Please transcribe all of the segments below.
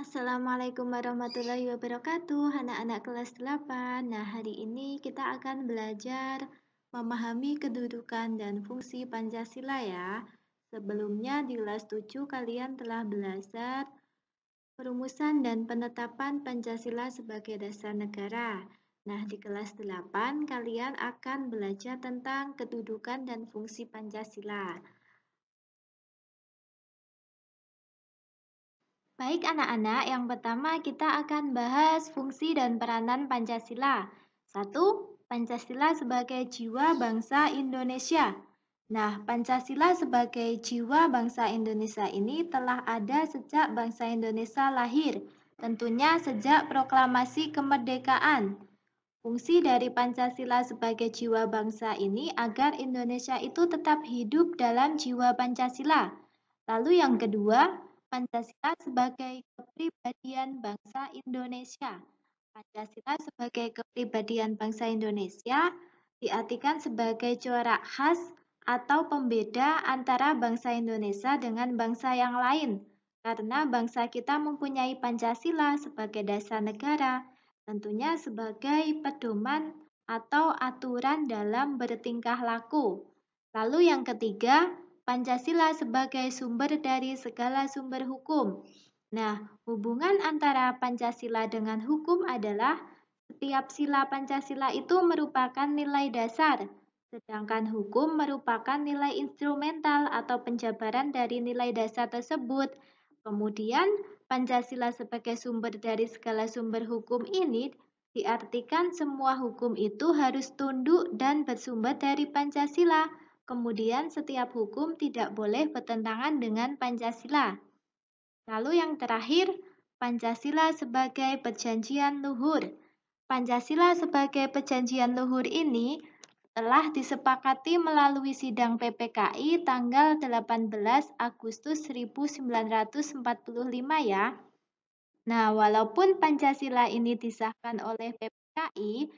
Assalamualaikum warahmatullahi wabarakatuh, anak-anak kelas 8. Nah, hari ini kita akan belajar memahami kedudukan dan fungsi Pancasila ya. Sebelumnya di kelas 7 kalian telah belajar perumusan dan penetapan Pancasila sebagai dasar negara. Nah, di kelas 8 kalian akan belajar tentang kedudukan dan fungsi Pancasila. Baik anak-anak, yang pertama kita akan bahas fungsi dan peranan Pancasila. Satu, Pancasila sebagai jiwa bangsa Indonesia. Nah, Pancasila sebagai jiwa bangsa Indonesia ini telah ada sejak bangsa Indonesia lahir, tentunya sejak proklamasi kemerdekaan. Fungsi dari Pancasila sebagai jiwa bangsa ini agar Indonesia itu tetap hidup dalam jiwa Pancasila. Lalu yang kedua, Pancasila sebagai kepribadian bangsa Indonesia. Pancasila sebagai kepribadian bangsa Indonesia diartikan sebagai corak khas atau pembeda antara bangsa Indonesia dengan bangsa yang lain. Karena bangsa kita mempunyai Pancasila sebagai dasar negara, tentunya sebagai pedoman atau aturan dalam bertingkah laku. Lalu yang ketiga, Pancasila sebagai sumber dari segala sumber hukum. Nah, hubungan antara Pancasila dengan hukum adalah setiap sila Pancasila itu merupakan nilai dasar, sedangkan hukum merupakan nilai instrumental atau penjabaran dari nilai dasar tersebut. Kemudian, Pancasila sebagai sumber dari segala sumber hukum ini diartikan semua hukum itu harus tunduk dan bersumber dari Pancasila. Kemudian, setiap hukum tidak boleh bertentangan dengan Pancasila. Lalu yang terakhir, Pancasila sebagai perjanjian luhur. Pancasila sebagai perjanjian luhur ini telah disepakati melalui sidang PPKI tanggal 18 Agustus 1945 ya. Nah, walaupun Pancasila ini disahkan oleh PPKI,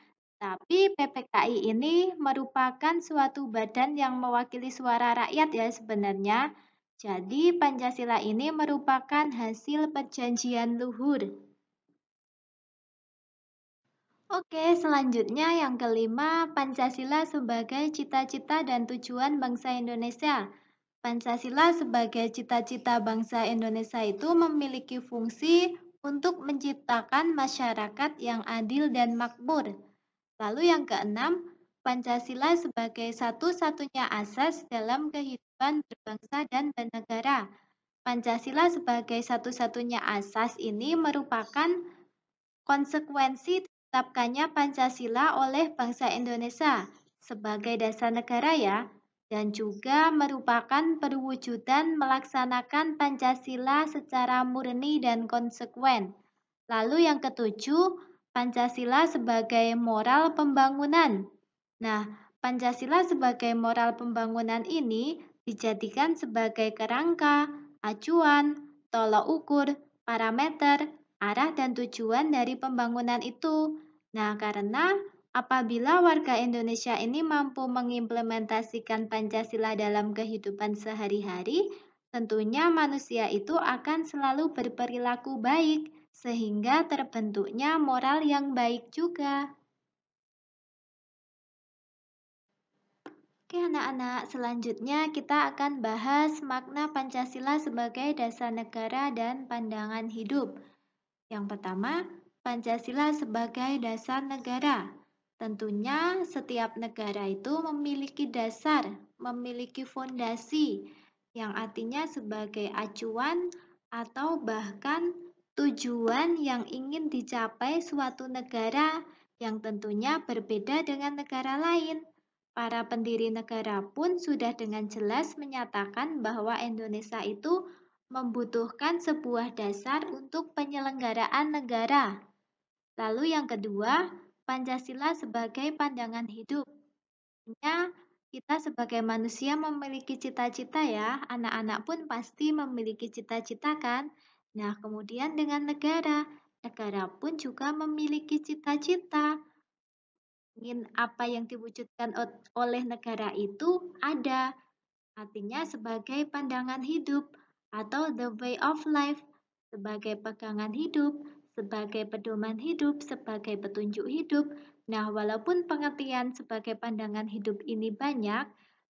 tapi PPKI ini merupakan suatu badan yang mewakili suara rakyat ya sebenarnya. Jadi Pancasila ini merupakan hasil perjanjian luhur. Oke, selanjutnya yang kelima, Pancasila sebagai cita-cita dan tujuan bangsa Indonesia. Pancasila sebagai cita-cita bangsa Indonesia itu memiliki fungsi untuk menciptakan masyarakat yang adil dan makmur. Lalu yang keenam, Pancasila sebagai satu-satunya asas dalam kehidupan berbangsa dan bernegara. Pancasila sebagai satu-satunya asas ini merupakan konsekuensi ditetapkannya Pancasila oleh bangsa Indonesia sebagai dasar negara ya, dan juga merupakan perwujudan melaksanakan Pancasila secara murni dan konsekuen. Lalu yang ketujuh, Pancasila sebagai moral pembangunan. Nah, Pancasila sebagai moral pembangunan ini dijadikan sebagai kerangka, acuan, tolok ukur, parameter, arah dan tujuan dari pembangunan itu. Nah, karena apabila warga Indonesia ini mampu mengimplementasikan Pancasila dalam kehidupan sehari-hari, tentunya manusia itu akan selalu berperilaku baik, sehingga terbentuknya moral yang baik juga. Oke anak-anak, selanjutnya kita akan bahas makna Pancasila sebagai dasar negara dan pandangan hidup. Yang pertama, Pancasila sebagai dasar negara. Tentunya setiap negara itu memiliki dasar, memiliki fondasi, yang artinya sebagai acuan atau bahkan tujuan yang ingin dicapai suatu negara yang tentunya berbeda dengan negara lain. Para pendiri negara pun sudah dengan jelas menyatakan bahwa Indonesia itu membutuhkan sebuah dasar untuk penyelenggaraan negara. Lalu yang kedua, Pancasila sebagai pandangan hidup. Artinya, kita sebagai manusia memiliki cita-cita ya, anak-anak pun pasti memiliki cita-cita kan? Nah, kemudian dengan negara, negara pun juga memiliki cita-cita. Ingin apa yang diwujudkan oleh negara itu ada. Artinya sebagai pandangan hidup atau the way of life. sebagai pegangan hidup, sebagai pedoman hidup, sebagai petunjuk hidup. Nah, walaupun pengertian sebagai pandangan hidup ini banyak,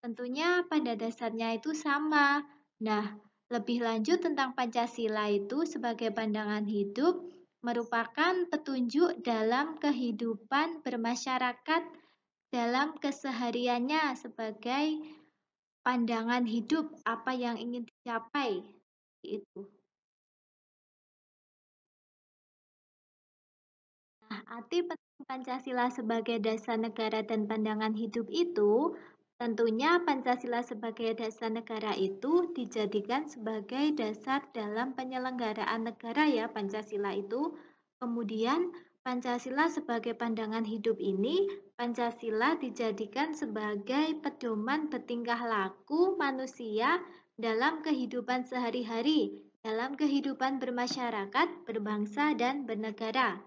tentunya pada dasarnya itu sama. Nah, lebih lanjut tentang Pancasila itu sebagai pandangan hidup merupakan petunjuk dalam kehidupan bermasyarakat dalam kesehariannya sebagai pandangan hidup apa yang ingin dicapai itu. Nah, arti penting Pancasila sebagai dasar negara dan pandangan hidup itu, tentunya Pancasila sebagai dasar negara itu dijadikan sebagai dasar dalam penyelenggaraan negara ya Pancasila itu. Kemudian Pancasila sebagai pandangan hidup ini, Pancasila dijadikan sebagai pedoman bertingkah laku manusia dalam kehidupan sehari-hari, dalam kehidupan bermasyarakat, berbangsa, dan bernegara.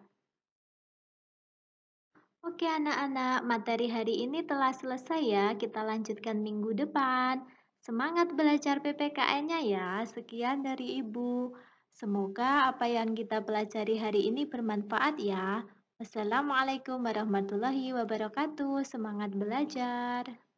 Oke anak-anak, materi hari ini telah selesai ya. Kita lanjutkan minggu depan. Semangat belajar PPKN-nya ya. Sekian dari Ibu. Semoga apa yang kita pelajari hari ini bermanfaat ya. Wassalamualaikum warahmatullahi wabarakatuh. Semangat belajar.